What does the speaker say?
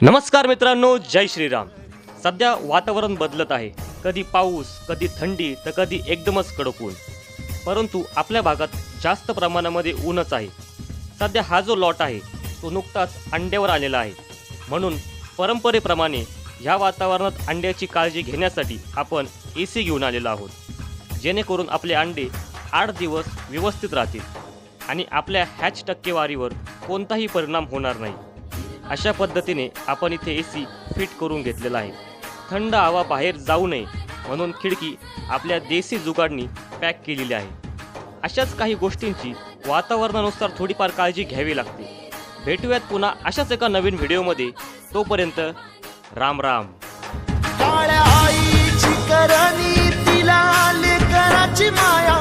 नमस्कार मित्रांनो, जय श्रीराम। सध्या वातावरण बदलत आहे, कधी पाऊस, कधी थंडी, तर कधी एकदमच कडक ऊन। परंतु आपल्या भागात जास्त प्रमाणामध्ये ऊनच आहे। सध्या हा जो लॉट आहे तो नुकताच अंड्यावर आलेला आहे, म्हणून परंपरेप्रमाणे ह्या वातावरणात अंड्याची काळजी घेण्यासाठी आपण AC घेऊन आलेलो आहोत, जेणेकरून आपले अंडे 8 दिवस व्यवस्थित राहतील आणि आपल्या हॅच टक्केवारीवर कोणताही परिणाम होणार नाही। अशा पद्धतीने आपण इथे AC फिट करून घेतलेला आहे। थंड हवा बाहेर जाऊ नये म्हणून खिडकी आपल्या देसी जुगाडनी पॅक केलेली आहे। अशाच काही गोष्टींची वातावरणानुसार थोडीफार काळजी घ्यावी लागते। भेटूयात पुन्हा अशाच एका नवीन व्हिडिओमध्ये। तोपर्यंत राम राम। काळ्या आईची करणी तिला लेकराची माया